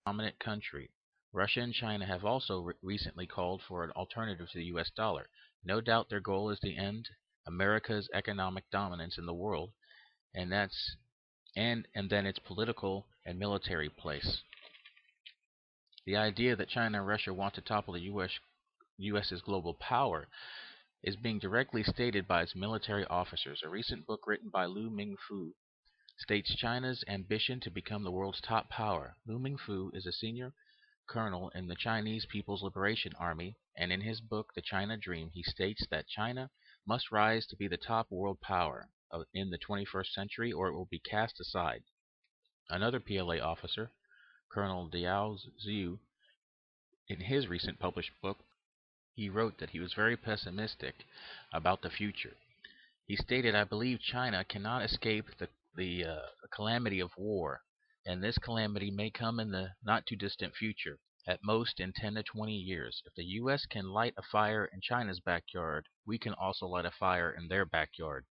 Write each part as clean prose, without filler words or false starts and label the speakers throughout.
Speaker 1: dominant country. Russia and China have also recently called for an alternative to the US dollar. No doubt their goal is to end America's economic dominance in the world, and that's and then its political and military place. The idea that China and Russia want to topple the US's global power is being directly stated by its military officers. A recent book written by Lu Mingfu states China's ambition to become the world's top power. Lu Mingfu is a senior colonel in the Chinese People's Liberation Army, and in his book The China Dream, he states that China must rise to be the top world power in the 21st century or it will be cast aside. Another PLA officer, Colonel Diao Zhu, in his recent published book, he wrote that he was very pessimistic about the future. He stated, I believe China cannot escape the calamity of war, and this calamity may come in the not too distant future, at most in 10 to 20 years. If the U.S. can light a fire in China's backyard, we can also light a fire in their backyard.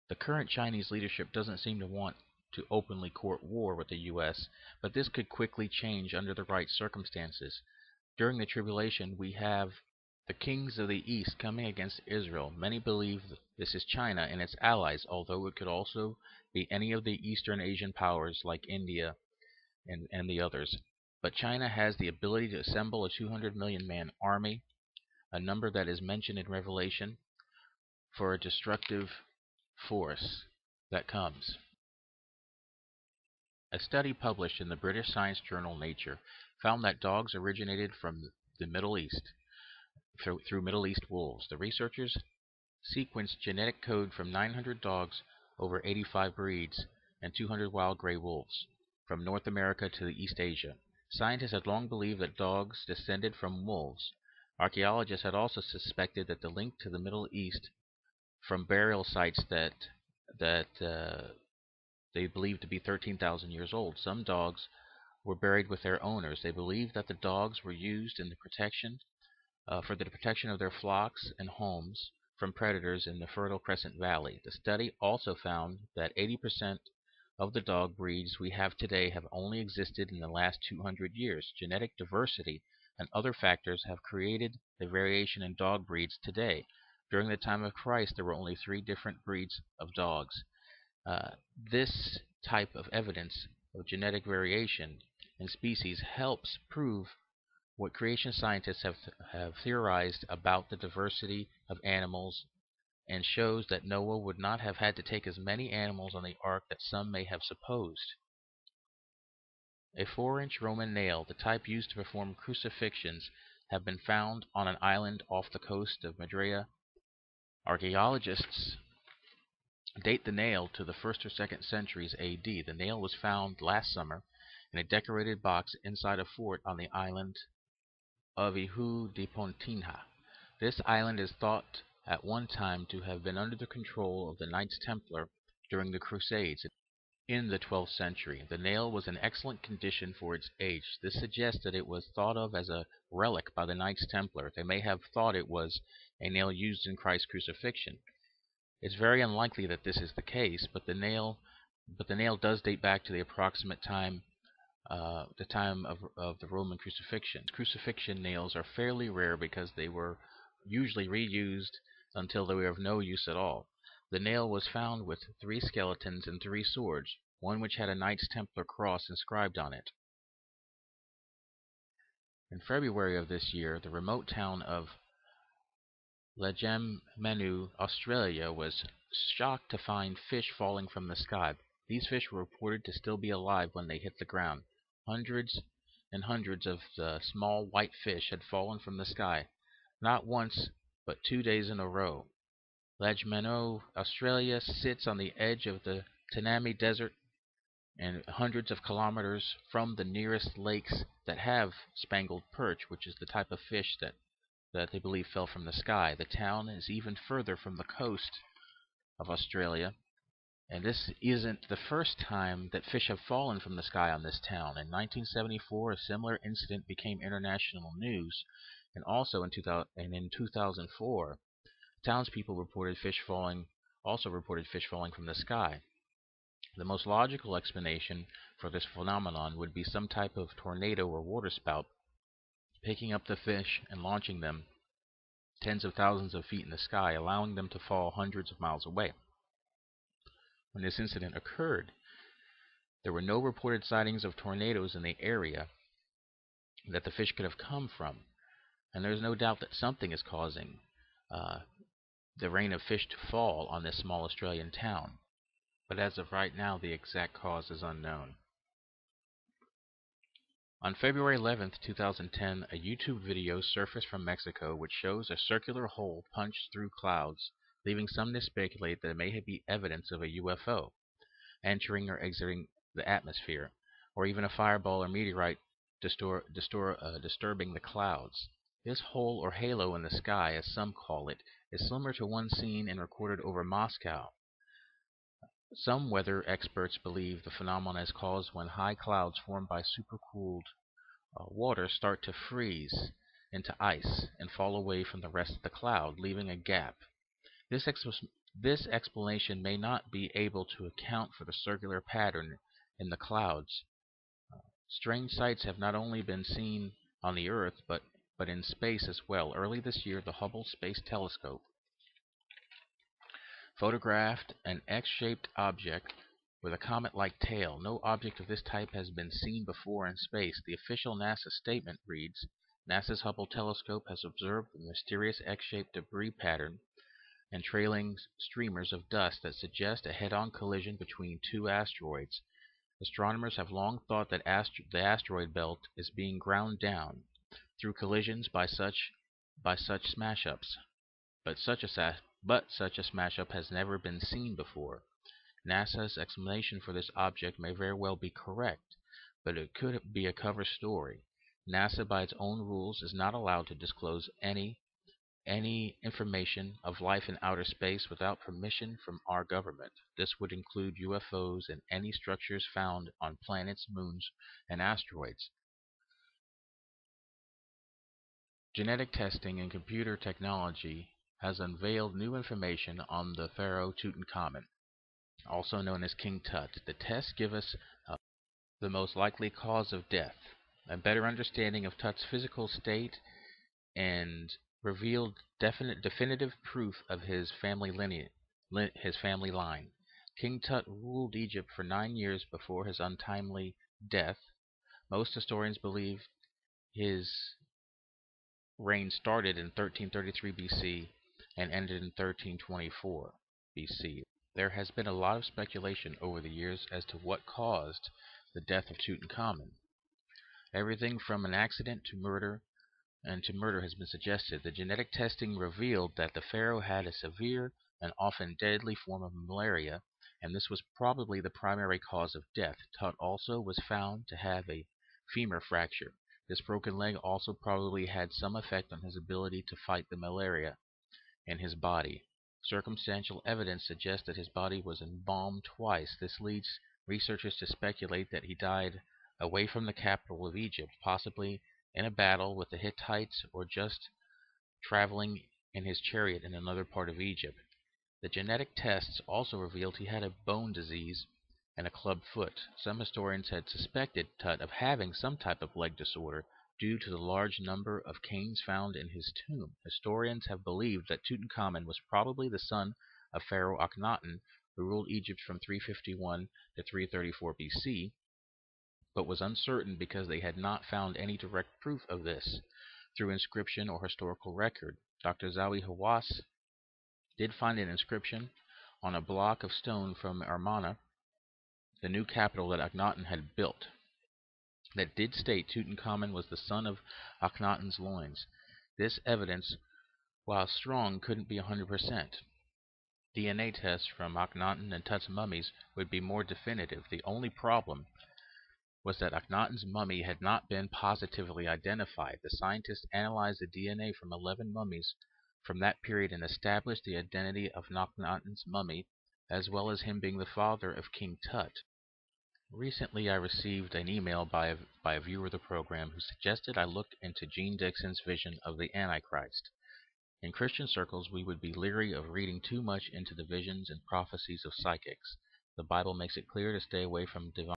Speaker 1: The current Chinese leadership doesn't seem to want to openly court war with the U.S., but this could quickly change under the right circumstances. During the tribulation, we have the kings of the East coming against Israel. Many believe this is China and its allies, although it could also be any of the Eastern Asian powers like India and the others. But China has the ability to assemble a 200 million man army, a number that is mentioned in Revelation, for a destructive force that comes. A study published in the British science journal Nature found that dogs originated from the Middle East through Middle East wolves. The researchers sequenced genetic code from 900 dogs over 85 breeds and 200 wild gray wolves from North America to East Asia. Scientists had long believed that dogs descended from wolves. Archaeologists had also suspected that the link to the Middle East from burial sites that they believed to be 13,000 years old. Some dogs were buried with their owners. They believed that the dogs were used in the protection for the protection of their flocks and homes from predators in the Fertile Crescent Valley. The study also found that 80% of the dog breeds we have today have only existed in the last 200 years. Genetic diversity and other factors have created the variation in dog breeds today. During the time of Christ, there were only 3 different breeds of dogs. This type of evidence of genetic variation in species helps prove what creation scientists have theorized about the diversity of animals and shows that Noah would not have had to take as many animals on the ark that some may have supposed. A 4-inch Roman nail, the type used to perform crucifixions, have been found on an island off the coast of Madeira. Archaeologists date the nail to the 1st or 2nd centuries AD. The nail was found last summer in a decorated box inside a fort on the island of Ihu de Pontinha. This island is thought at one time to have been under the control of the Knights Templar during the Crusades in the 12th century. The nail was in excellent condition for its age. This suggests that it was thought of as a relic by the Knights Templar. They may have thought it was a nail used in Christ's crucifixion. It's very unlikely that this is the case, but the nail does date back to the approximate time the time of the Roman crucifixion. Crucifixion nails are fairly rare because they were usually reused until they were of no use at all. The nail was found with 3 skeletons and 3 swords, one which had a Knights Templar cross inscribed on it. In February of this year, the remote town of Lejemenu, Australia, was shocked to find fish falling from the sky. These fish were reported to still be alive when they hit the ground. Hundreds and hundreds of the small white fish had fallen from the sky, not once, but 2 days in a row. Lejemenu, Australia, sits on the edge of the Tanami Desert and hundreds of kilometers from the nearest lakes that have spangled perch, which is the type of fish that they believe fell from the sky. The town is even further from the coast of Australia, and this isn't the first time that fish have fallen from the sky on this town. In 1974, a similar incident became international news, and also in 2004, townspeople reported fish falling from the sky. The most logical explanation for this phenomenon would be some type of tornado or waterspout picking up the fish and launching them tens of thousands of feet in the sky, allowing them to fall hundreds of miles away. When this incident occurred, there were no reported sightings of tornadoes in the area that the fish could have come from, and there's no doubt that something is causing uh, the rain of fish to fall on this small Australian town. But as of right now, the exact cause is unknown. On February 11th, 2010, a YouTube video surfaced from Mexico which shows a circular hole punched through clouds, leaving some to speculate that it may be evidence of a UFO entering or exiting the atmosphere, or even a fireball or meteorite disturbing the clouds. This hole or halo in the sky, as some call it, is similar to one seen and recorded over Moscow. Some weather experts believe the phenomenon is caused when high clouds formed by supercooled water start to freeze into ice and fall away from the rest of the cloud, leaving a gap. This explanation may not be able to account for the circular pattern in the clouds. Strange sights have not only been seen on the Earth, but in space as well. Early this year, the Hubble Space Telescope photographed an X-shaped object with a comet-like tail. No object of this type has been seen before in space. The official NASA statement reads, NASA's Hubble telescope has observed the mysterious X-shaped debris pattern and trailing streamers of dust that suggest a head-on collision between two asteroids. Astronomers have long thought that the asteroid belt is being ground down through collisions by such smash-ups, but such a smash-up has never been seen before. NASA's explanation for this object may very well be correct, but it could be a cover story. NASA, by its own rules, is not allowed to disclose any information of life in outer space without permission from our government. This would include UFOs and any structures found on planets, moons, and asteroids. Genetic testing and computer technology has unveiled new information on the pharaoh Tutankhamun, also known as King Tut. The tests give us the most likely cause of death, a better understanding of Tut's physical state, and revealed definitive proof of his family line. King Tut ruled Egypt for 9 years before his untimely death. Most historians believe his reign started in 1333 BC and ended in 1324 BC. There has been a lot of speculation over the years as to what caused the death of Tutankhamun. Everything from an accident to murder has been suggested. The genetic testing revealed that the pharaoh had a severe and often deadly form of malaria, and this was probably the primary cause of death. Tut also was found to have a femur fracture. This broken leg also probably had some effect on his ability to fight the malaria in his body. Circumstantial evidence suggests that his body was embalmed twice. This leads researchers to speculate that he died away from the capital of Egypt, possibly in a battle with the Hittites or just traveling in his chariot in another part of Egypt. The genetic tests also revealed he had a bone disease and a club foot. Some historians had suspected Tut of having some type of leg disorder due to the large number of canes found in his tomb. Historians have believed that Tutankhamun was probably the son of Pharaoh Akhenaten, who ruled Egypt from 351 to 334 BC, but was uncertain because they had not found any direct proof of this through inscription or historical record. Dr. Zawi Hawass did find an inscription on a block of stone from Amarna, the new capital that Akhenaten had built, that did state Tutankhamun was the son of Akhenaten's loins. This evidence, while strong, couldn't be 100%. DNA tests from Akhenaten and Tut's mummies would be more definitive. The only problem was that Akhenaten's mummy had not been positively identified. The scientists analyzed the DNA from 11 mummies from that period and established the identity of Akhenaten's mummy, as well as him being the father of King Tut. Recently, I received an email by a viewer of the program who suggested I look into Gene Dixon's vision of the Antichrist. In Christian circles, we would be leery of reading too much into the visions and prophecies of psychics, The Bible makes it clear to stay away from divine